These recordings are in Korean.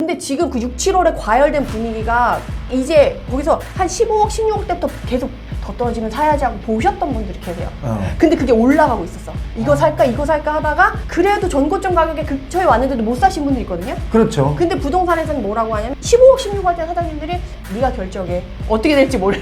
근데 지금 그 6, 7월에 과열된 분위기가 이제 거기서 한 15억, 16억 때부터 계속 더 떨어지면 사야지 하고 보셨던 분들이 계세요. 근데 그게 올라가고 있었어. 이거 살까 이거 살까 하다가 그래도 전고점 가격에 근처에 왔는데도 못 사신 분들이 있거든요. 그렇죠. 근데 부동산에서는 뭐라고 하냐면 15억, 16억 할 때 사장님들이 네가 결정해. 어떻게 될지 몰라.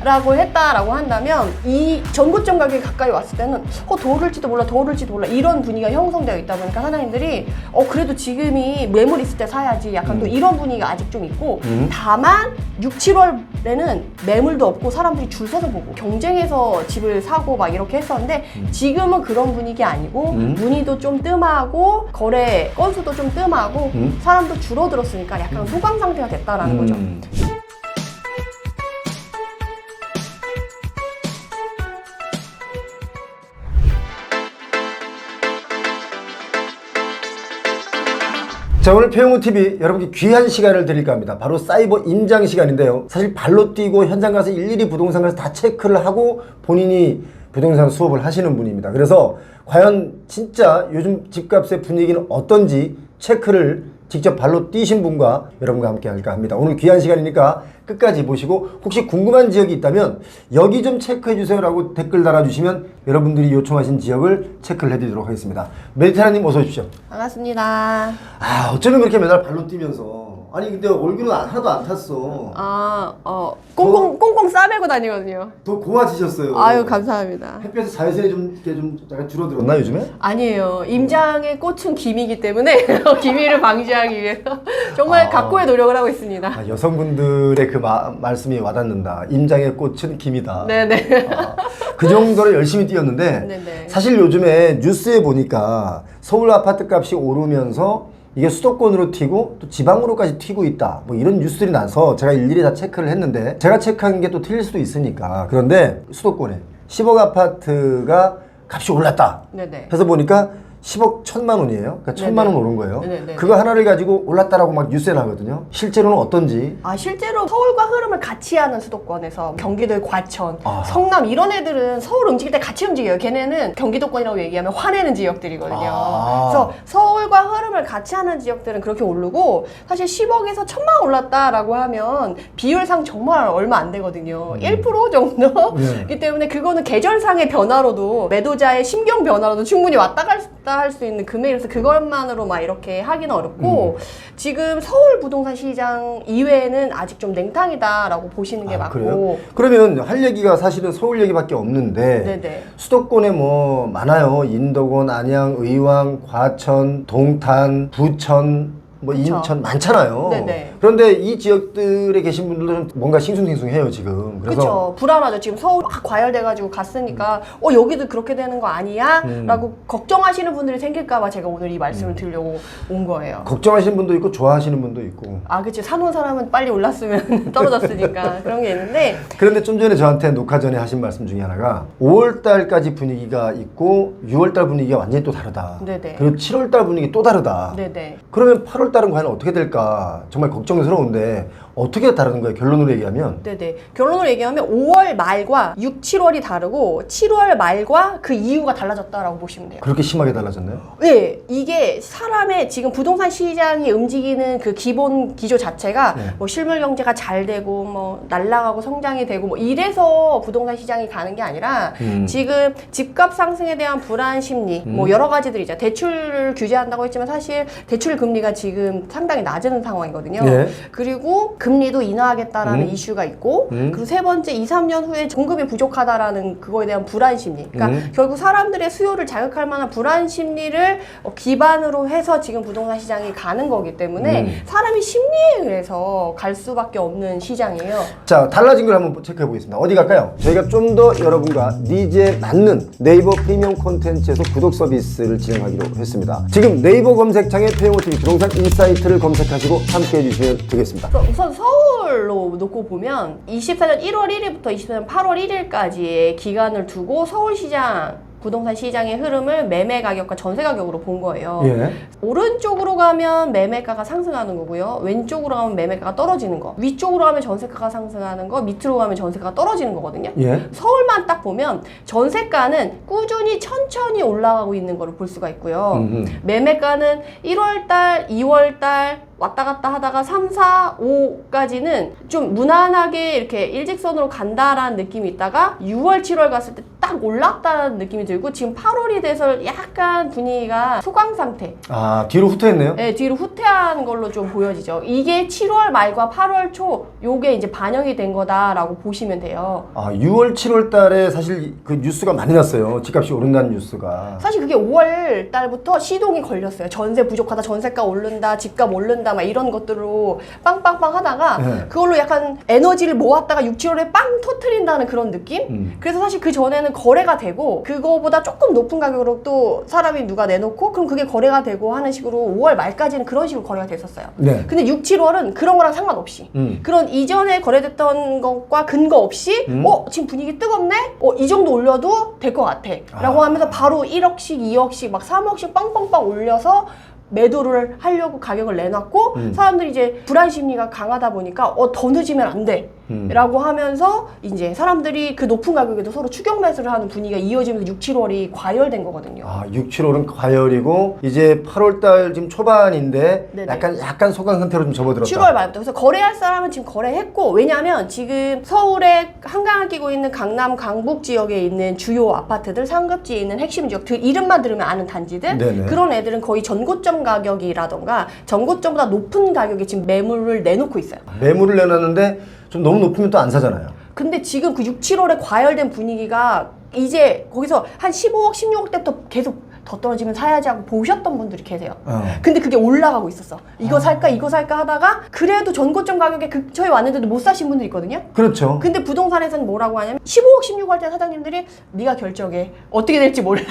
라고 했다라고 한다면 이 전고점 가격에 가까이 왔을 때는 더 오를지도 몰라 더 오를지도 몰라 이런 분위기가 형성되어 있다 보니까 사장님들이 그래도 지금이 매물 있을 때 사야지 약간 또 이런 분위기가 아직 좀 있고 다만 6, 7월에는 매물도 없고 사람들이 줄 서서 보고 경쟁해서 집을 사고 막 이렇게 했었는데 지금은 그런 분위기 아니고 문의도 좀 뜸하고 거래 건수도 좀 뜸하고 사람도 줄어들었으니까 약간 소강 상태가 됐다라는 거죠. 자, 오늘 배용호TV 여러분께 귀한 시간을 드릴까 합니다. 바로 사이버 임장 시간인데요. 사실 발로 뛰고 현장 가서 일일이 부동산 가서 다 체크를 하고 본인이 부동산 수업을 하시는 분입니다. 그래서 과연 진짜 요즘 집값의 분위기는 어떤지 체크를 직접 발로 뛰신 분과 여러분과 함께 할까 합니다. 오늘 귀한 시간이니까 끝까지 보시고 혹시 궁금한 지역이 있다면 여기 좀 체크해 주세요 라고 댓글 달아주시면 여러분들이 요청하신 지역을 체크를 해드리도록 하겠습니다. 메디테라님 어서 오십시오. 반갑습니다. 어쩌면 그렇게 맨날 발로 뛰면서 아니 근데 얼굴은 하나도 안 탔어. 꽁꽁 싸매고 다니거든요. 더 고와지셨어요. 아유 감사합니다. 햇볕에 자외선이 좀 이렇게 좀 약간 줄어들었나 요즘에? 아니에요. 임장의 꽃은 기미이기 때문에 기미를 방지하기 위해서 정말 각고의 노력을 하고 있습니다. 여성분들의 그 말씀이 와닿는다. 임장의 꽃은 기미다. 네네. 그 정도로 열심히 뛰었는데 네네. 사실 요즘에 뉴스에 보니까 서울 아파트 값이 오르면서 이게 수도권으로 튀고 또 지방으로까지 튀고 있다 뭐 이런 뉴스들이 나서 제가 일일이 다 체크를 했는데 제가 체크한 게 또 틀릴 수도 있으니까 그런데 수도권에 10억 아파트가 값이 올랐다 네네. 해서 보니까 10억 1,000만 원이에요. 그러니까 1,000만 원 오른 거예요. 네네. 그거 하나를 가지고 올랐다라고 막 뉴스에 나거든요. 실제로는 어떤지. 실제로 서울과 흐름을 같이 하는 수도권에서 경기도의 과천, 성남 이런 애들은 서울 움직일 때 같이 움직여요. 걔네는 경기도권이라고 얘기하면 화내는 지역들이거든요. 그래서 서울과 흐름을 같이 하는 지역들은 그렇게 오르고 사실 10억에서 1,000만 원 올랐다라고 하면 비율상 정말 얼마 안 되거든요. 1% 정도이기 때문에 그거는 계절상의 변화로도 매도자의 심경 변화로도 충분히 왔다 갔다 할 수 있는 금액이라서 그것만으로 막 이렇게 하기는 어렵고 지금 서울 부동산 시장 이외에는 아직 좀 냉탕이다라고 보시는 게 맞고. 그래요? 그러면 할 얘기가 사실은 서울 얘기밖에 없는데 네네. 수도권에 뭐 많아요. 인덕원, 안양, 의왕, 과천, 동탄, 부천 뭐 그쵸. 인천 많잖아요. 네네. 그런데 이 지역들에 계신 분들은 뭔가 싱숭생숭해요 지금. 그래서 그렇죠. 불안하죠. 지금 서울 막 과열돼가지고 갔으니까 여기도 그렇게 되는 거 아니야? 라고 걱정하시는 분들이 생길까봐 제가 오늘 이 말씀을 드리려고 온 거예요. 걱정하시는 분도 있고 좋아하시는 분도 있고. 그치. 사놓은 사람은 빨리 올랐으면 떨어졌으니까 그런 게 있는데 그런데 좀 전에 저한테 녹화 전에 하신 말씀 중에 하나가 5월달까지 분위기가 있고 6월달 분위기가 완전히 또 다르다. 네네. 그리고 7월달 분위기 또 다르다. 네네. 그러면 8월달은 과연 어떻게 될까 정말 걱정스러운데 어떻게 다른 거예요? 결론으로 얘기하면 네네. 결론으로 얘기하면 5월 말과 6, 7월이 다르고 7월 말과 그 이유가 달라졌다라고 보시면 돼요. 그렇게 심하게 달라졌나요? 네, 이게 사람의 지금 부동산 시장이 움직이는 그 기본 기조 자체가 뭐 실물 경제가 잘 되고 뭐 날아가고 성장이 되고 뭐 이래서 부동산 시장이 가는 게 아니라 지금 집값 상승에 대한 불안 심리 뭐 여러 가지들이 있죠. 대출을 규제한다고 했지만 사실 대출 금리가 지금 상당히 낮은 상황이거든요. 네. 그리고 금리도 인하하겠다라는 이슈가 있고 그리고 세 번째 2, 3년 후에 공급이 부족하다라는 그거에 대한 불안 심리. 그러니까 결국 사람들의 수요를 자극할 만한 불안 심리를 기반으로 해서 지금 부동산 시장이 가는 거기 때문에 사람이 심리에 의해서 갈 수밖에 없는 시장이에요. 자, 달라진 걸 한번 체크해 보겠습니다. 어디 갈까요? 저희가 좀 더 여러분과 니즈에 맞는 네이버 프리미엄 콘텐츠에서 구독 서비스를 진행하기로 했습니다. 지금 네이버 검색창에 배용호TV 부동산 인사이트를 검색하시고 함께 해주시면 되겠습니다. 우선 서울로 놓고 보면 24년 1월 1일부터 24년 8월 1일까지의 기간을 두고 서울시장 부동산 시장의 흐름을 매매 가격과 전세 가격으로 본 거예요. 예. 오른쪽으로 가면 매매가가 상승하는 거고요. 왼쪽으로 가면 매매가가 떨어지는 거. 위쪽으로 가면 전세가가 상승하는 거. 밑으로 가면 전세가가 떨어지는 거거든요. 예. 서울만 딱 보면 전세가는 꾸준히 천천히 올라가고 있는 거를 볼 수가 있고요. 매매가는 1월달, 2월달 왔다 갔다 하다가 3, 4, 5까지는 좀 무난하게 이렇게 일직선으로 간다라는 느낌이 있다가 6월, 7월 갔을 때 딱 올랐다는 느낌이 들고 지금 8월이 돼서 약간 분위기가 소강 상태. 아, 뒤로 후퇴했네요? 네, 뒤로 후퇴한 걸로 좀 보여지죠. 이게 7월 말과 8월 초 요게 이제 반영이 된 거다라고 보시면 돼요. 아, 6월, 7월 달에 사실 그 뉴스가 많이 났어요. 집값이 오른다는 뉴스가. 사실 그게 5월 달부터 시동이 걸렸어요. 전세 부족하다, 전세가 오른다, 집값 오른다, 막 이런 것들로 빵빵빵 하다가 네. 그걸로 약간 에너지를 모았다가 6, 7월에 빵 터트린다는 그런 느낌? 그래서 사실 그 전에는 거래가 되고 그거보다 조금 높은 가격으로 또 사람이 누가 내놓고 그럼 그게 거래가 되고 하는 식으로 5월 말까지는 그런 식으로 거래가 됐었어요. 네. 근데 6, 7월은 그런 거랑 상관없이 그런 이전에 거래됐던 것과 근거 없이 지금 분위기 뜨겁네? 이 정도 올려도 될 것 같아 라고 하면서 바로 1억씩 2억씩 막 3억씩 빵빵빵 올려서 매도를 하려고 가격을 내놨고 사람들이 이제 불안 심리가 강하다 보니까 더 늦으면 안 돼 라고 하면서 이제 사람들이 그 높은 가격에도 서로 추격 매수를 하는 분위기가 이어지면서 6, 7월이 과열된 거거든요. 아, 6, 7월은 과열이고 이제 8월 달 지금 초반인데 네네. 약간 소강 상태로 좀 접어들었다. 7월 말부터. 그래서 거래할 사람은 지금 거래했고 왜냐하면 지금 서울에 한강을 끼고 있는 강남, 강북 지역에 있는 주요 아파트들, 상급지에 있는 핵심 지역들 이름만 들으면 아는 단지들 네네. 그런 애들은 거의 전고점 가격이라던가 전고점보다 높은 가격에 지금 매물을 내놓고 있어요. 매물을 내놨는데 좀 너무 높으면 또 안 사잖아요. 근데 지금 그 6, 7월에 과열된 분위기가 이제 거기서 한 15억, 16억 때부터 계속 더 떨어지면 사야지 하고 보셨던 분들이 계세요. 근데 그게 올라가고 있었어. 이거 살까 이거 살까 하다가 그래도 전고점 가격에 근처에 왔는데도 못 사신 분들 있거든요. 그렇죠. 근데 부동산에서는 뭐라고 하냐면 15억, 16억 할 때 사장님들이 네가 결정해. 어떻게 될지 몰라.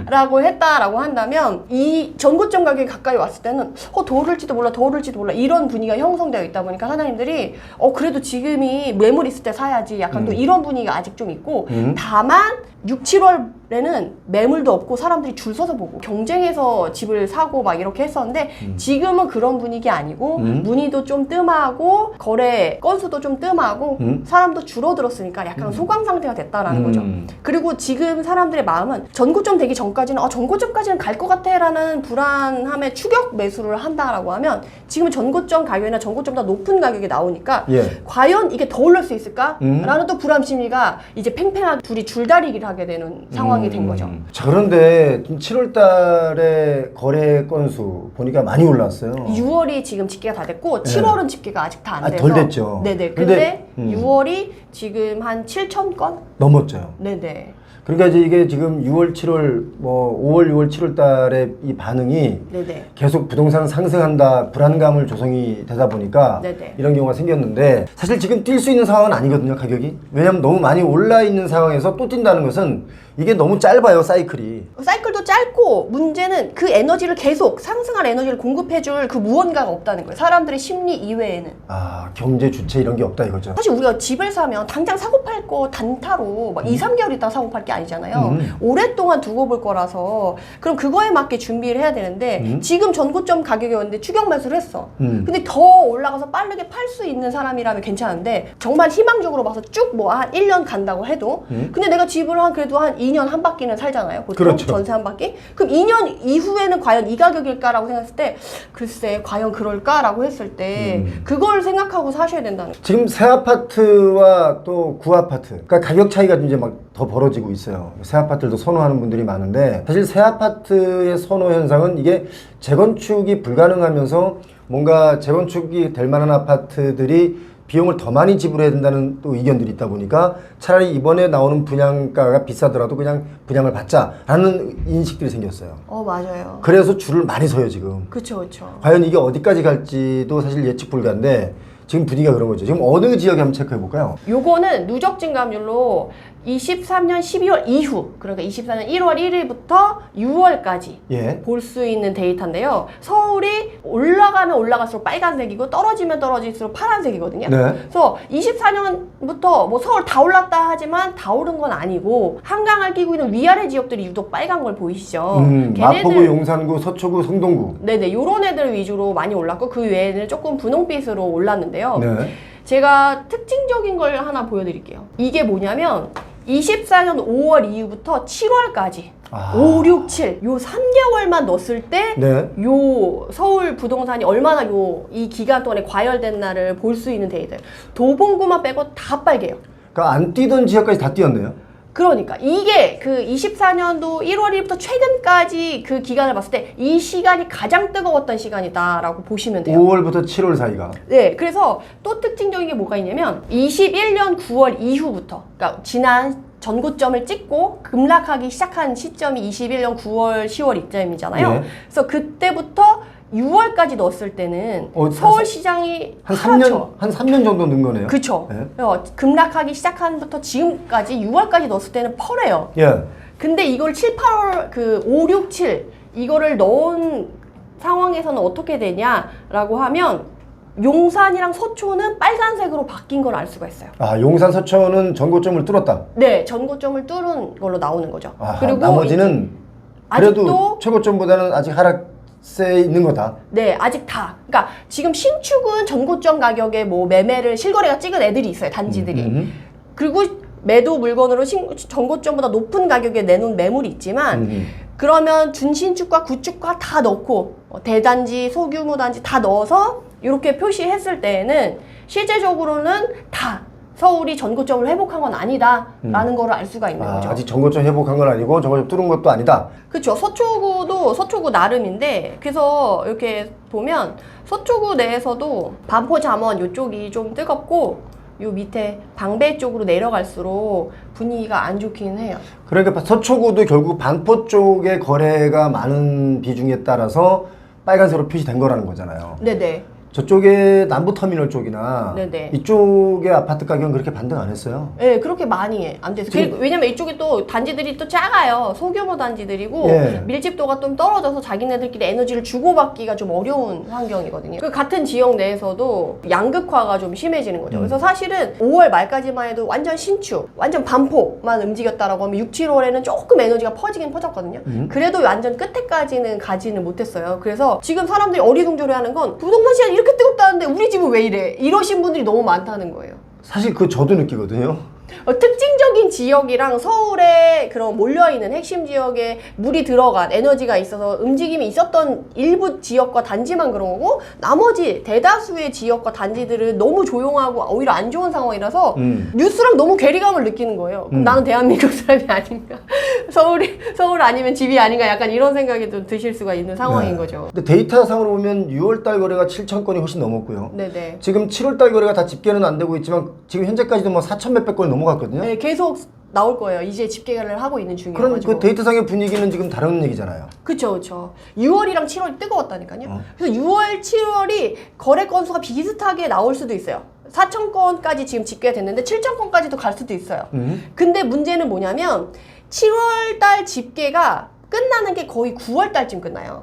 라고 했다라고 한다면 이 전고점 가격이 가까이 왔을 때는 더 오를지도 몰라 더 오를지도 몰라 이런 분위기가 형성되어 있다 보니까 사장님들이 그래도 지금이 매물 있을 때 사야지 약간 또 이런 분위기가 아직 좀 있고 다만 6, 7월에는 매물도 없고 사람들이 줄 서서 보고 경쟁해서 집을 사고 막 이렇게 했었는데 지금은 그런 분위기 아니고 문의도 좀 뜸하고 거래 건수도 좀 뜸하고 사람도 줄어들었으니까 약간 소강 상태가 됐다라는 거죠. 그리고 지금 사람들의 마음은 전고점 되기 전까지는 전고점까지는 갈 것 같아 라는 불안함에 추격 매수를 한다라고 하면 지금은 전고점 가격이나 전고점보다 높은 가격이 나오니까 예. 과연 이게 더 오를 수 있을까? 라는 또 불안 심리가 이제 팽팽하게 둘이 줄다리기를 하게 되는 상황이 된 거죠. 자, 그런데 7월 달에 거래 건수 보니까 많이 올랐어요. 6월이 지금 집계가 다 됐고 7월은 집계가 아직 다 안 돼서 덜 됐죠. 네네. 근데 6월이 지금 한 7천 건? 넘었죠. 네네. 그러니까 이제 이게 지금 6월, 7월, 5월, 6월, 7월 달에 이 반응이 네네. 계속 부동산 상승한다, 불안감을 조성이 되다 보니까 네네. 이런 경우가 생겼는데 사실 지금 뛸 수 있는 상황은 아니거든요, 가격이. 왜냐하면 너무 많이 올라 있는 상황에서 또 뛴다는 것은 이게 너무 짧아요, 사이클이. 사이클도 짧고 문제는 그 에너지를 계속 상승할 에너지를 공급해줄 그 무언가가 없다는 거예요. 사람들의 심리 이외에는. 아, 경제 주체 이런 게 없다 이거죠. 사실 우리가 집을 사면 당장 사고 팔 거 단타로 막 2, 3개월 있다가 사고 팔 게 아니잖아요. 오랫동안 두고 볼 거라서 그럼 그거에 맞게 준비를 해야 되는데 지금 전고점 가격이었는데 추격 매수를 했어. 근데 더 올라가서 빠르게 팔 수 있는 사람이라면 괜찮은데 정말 희망적으로 봐서 쭉 뭐 한 1년 간다고 해도 근데 내가 집을 그래도 한 2년 한 바퀴는 살잖아요. 보통 그렇죠. 전세 한 바퀴. 그럼 2년 이후에는 과연 이 가격일까라고 생각했을 때 글쎄 과연 그럴까라고 했을 때 그걸 생각하고 사셔야 된다는 거예요. 지금 새 아파트와 또 구 아파트, 그러니까 가격 차이가 이제 막 더 벌어지고 있어요. 새 아파트도 선호하는 분들이 많은데 사실 새 아파트의 선호 현상은 이게 재건축이 불가능하면서 뭔가 재건축이 될 만한 아파트들이 비용을 더 많이 지불해야 된다는 또 의견들이 있다 보니까 차라리 이번에 나오는 분양가가 비싸더라도 그냥 분양을 받자라는 인식들이 생겼어요. 맞아요. 그래서 줄을 많이 서요, 지금. 그쵸, 그쵸. 과연 이게 어디까지 갈지도 사실 예측 불가인데 지금 분위기가 그런 거죠. 지금 어느 지역에 한번 체크해 볼까요? 요거는 누적 증감률로 23년 12월 이후, 그러니까 24년 1월 1일부터 6월까지 예. 볼 수 있는 데이터인데요. 서울이 올라가면 올라갈수록 빨간색이고 떨어지면 떨어질수록 파란색이거든요. 네. 그래서 24년부터 뭐 서울 다 올랐다 하지만 다 오른 건 아니고 한강을 끼고 있는 위아래 지역들이 유독 빨간 걸 보이시죠? 마포구, 용산구, 서초구, 성동구. 네네, 요런 애들 위주로 많이 올랐고 그 외에는 조금 분홍빛으로 올랐는데요. 네. 제가 특징적인 걸 하나 보여드릴게요. 이게 뭐냐면 24년 5월 이후부터 7월까지 5, 6, 7. 요 3개월만 넣었을 때 네. 요 서울 부동산이 얼마나 이 기간 동안에 과열된 날을 볼 수 있는 데이터예요. 도봉구만 빼고 다 빨개요. 그러니까 안 뛰던 지역까지 다 뛰었네요. 그러니까 이게 그 24년도 1월 1일부터 최근까지 그 기간을 봤을 때 이 시간이 가장 뜨거웠던 시간이다라고 보시면 돼요. 5월부터 7월 사이가. 네, 그래서 또 특징적인 게 뭐가 있냐면 21년 9월 이후부터, 그러니까 지난 전고점을 찍고 급락하기 시작한 시점이 21년 9월, 10월 이점이잖아요. 네. 그래서 그때부터 6월까지 넣었을 때는 서울시장이 한 3년 정도 는 거네요. 그쵸. 네. 급락하기 시작한부터 지금까지 6월까지 넣었을 때는 펄해요. 예. 근데 이걸 7, 8월, 5, 6, 7 이거를 넣은 상황에서는 어떻게 되냐라고 하면 용산이랑 서초는 빨간색으로 바뀐 걸 알 수가 있어요. 용산 서초는 전고점을 뚫었다. 네, 전고점을 뚫은 걸로 나오는 거죠. 그리고 나머지는 그래도 아직도 최고점보다는 아직 하락세에 있는 거다. 네, 아직 다. 그러니까 지금 신축은 전고점 가격에 뭐 매매를 실거래가 찍은 애들이 있어요, 단지들이. 그리고 매도 물건으로 전고점보다 높은 가격에 내놓은 매물이 있지만 그러면 준신축과 구축과 다 넣고 대단지, 소규모 단지 다 넣어서 이렇게 표시했을 때에는 실제적으로는 다 서울이 전고점을 회복한 건 아니다라는 거를 알 수가 있는 거죠. 아직 전고점 회복한 건 아니고 전고점 뚫은 것도 아니다. 그렇죠. 서초구도 서초구 나름인데 그래서 이렇게 보면 서초구 내에서도 반포 잠원 이쪽이 좀 뜨겁고 요 밑에 방배 쪽으로 내려갈수록 분위기가 안 좋긴 해요. 그러니까 서초구도 결국 반포 쪽에 거래가 많은 비중에 따라서 빨간색으로 표시된 거라는 거잖아요. 네네. 저쪽에 남부터미널 쪽이나 네네. 이쪽의 아파트 가격은 그렇게 반등 안 했어요. 네, 그렇게 많이 안 돼서. 왜냐면 이쪽이 또 단지들이 또 작아요. 소규모 단지들이고 예. 밀집도가 좀 떨어져서 자기네들끼리 에너지를 주고받기가 좀 어려운 환경이거든요. 그 같은 지역 내에서도 양극화가 좀 심해지는 거죠. 그래서 사실은 5월 말까지만 해도 완전 신축, 완전 반포만 움직였다라고 하면 6, 7월에는 조금 에너지가 퍼지긴 퍼졌거든요. 그래도 완전 끝에까지는 가지는 못했어요. 그래서 지금 사람들이 어리둥절해하는 건 부동산 시장이 이렇게 뜨겁다는데 우리 집은 왜 이래? 이러신 분들이 너무 많다는 거예요. 사실 저도 느끼거든요. 특징적인 지역이랑 서울에 그런 몰려있는 핵심 지역에 물이 들어간 에너지가 있어서 움직임이 있었던 일부 지역과 단지만 그런 거고 나머지 대다수의 지역과 단지들은 너무 조용하고 오히려 안 좋은 상황이라서 뉴스랑 너무 괴리감을 느끼는 거예요. 그럼 나는 대한민국 사람이 아닌가? 서울 아니면 집이 아닌가? 약간 이런 생각이 좀 드실 수가 있는 상황인 거죠. 근데 데이터상으로 보면 6월달 거래가 7천 건이 훨씬 넘었고요. 네네. 지금 7월달 거래가 다 집계는 안 되고 있지만 지금 현재까지도 뭐 4천 몇백 건이 넘어갔거든요. 네, 계속 나올 거예요. 이제 집계를 하고 있는 그럼 중이어가지고. 그 데이터상의 분위기는 지금 다른 얘기잖아요. 그쵸, 그쵸. 6월이랑 7월이 뜨거웠다니까요. 그래서 6월, 7월이 거래 건수가 비슷하게 나올 수도 있어요. 4천 건까지 지금 집계됐는데 7천 건까지도 갈 수도 있어요. 근데 문제는 뭐냐면 7월 달 집계가 끝나는 게 거의 9월 달쯤 끝나요.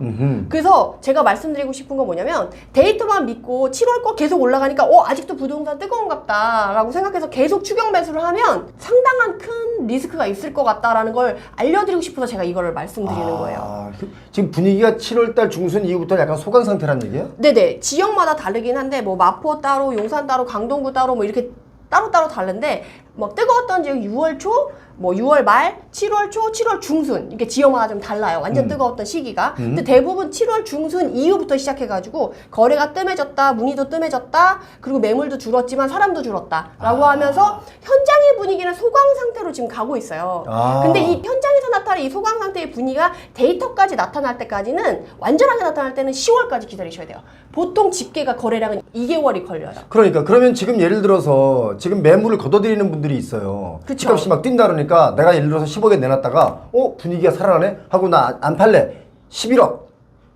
그래서 제가 말씀드리고 싶은 건 뭐냐면 데이터만 믿고 7월 거 계속 올라가니까 아직도 부동산 뜨거운갑다 라고 생각해서 계속 추격 매수를 하면 상당한 큰 리스크가 있을 것 같다라는 걸 알려드리고 싶어서 제가 이거를 말씀드리는 거예요. 지금 분위기가 7월달 중순 이후부터 약간 소강 상태란 얘기예요? 네네. 지역마다 다르긴 한데 뭐 마포 따로, 용산 따로, 강동구 따로 뭐 이렇게 따로따로 다른데 막 뜨거웠던 지역 6월 초, 뭐 6월 말, 7월 초, 7월 중순 이게 지역마다 좀 달라요. 완전 뜨거웠던 시기가. 근데 대부분 7월 중순 이후부터 시작해가지고 거래가 뜸해졌다, 문의도 뜸해졌다, 그리고 매물도 줄었지만 사람도 줄었다라고 하면서 현장의 분위기는 소강 상태로 지금 가고 있어요. 근데 이 현장에서 나타나는 이 소강 상태의 분위기가 데이터까지 나타날 때까지는 완전하게 나타날 때는 10월까지 기다리셔야 돼요. 보통 집계가 거래량은 2개월이 걸려요. 그러니까 그러면 지금 예를 들어서 지금 매물을 걷어들이는 분들이 있어요. 그쵸. 집값이 막 뛴다 그러니까 내가 예를 들어서 10억에 내놨다가 분위기가 살아나네 하고 나 안 팔래 11억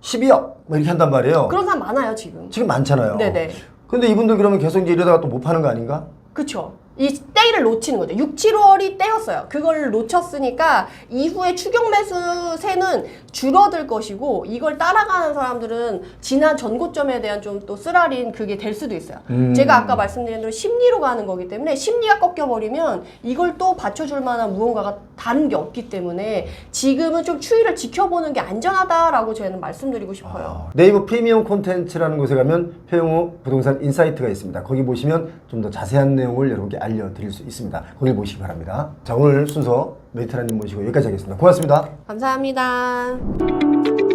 12억 뭐 이렇게 한단 말이에요. 그런 사람 많아요 지금. 지금 많잖아요. 네네. 근데 이분들 그러면 계속 이제 이러다가 또 못 파는 거 아닌가? 그쵸. 이 때를 놓치는 거죠. 6, 7월이 때였어요. 그걸 놓쳤으니까 이후에 추격 매수세는 줄어들 것이고 이걸 따라가는 사람들은 지난 전고점에 대한 좀 또 쓰라린 그게 될 수도 있어요. 제가 아까 말씀드린 대로 심리로 가는 거기 때문에 심리가 꺾여버리면 이걸 또 받쳐줄 만한 무언가가 다른 게 없기 때문에 지금은 좀 추이를 지켜보는 게 안전하다라고 저희는 말씀드리고 싶어요. 네이버 프리미엄 콘텐츠라는 곳에 가면 표영호 부동산 인사이트가 있습니다. 거기 보시면 좀 더 자세한 내용을 여러분께 알려드릴 수 있습니다. 거길 보시기 바랍니다. 자, 오늘 순서 메디테라님 모시고 여기까지 하겠습니다. 고맙습니다. 감사합니다.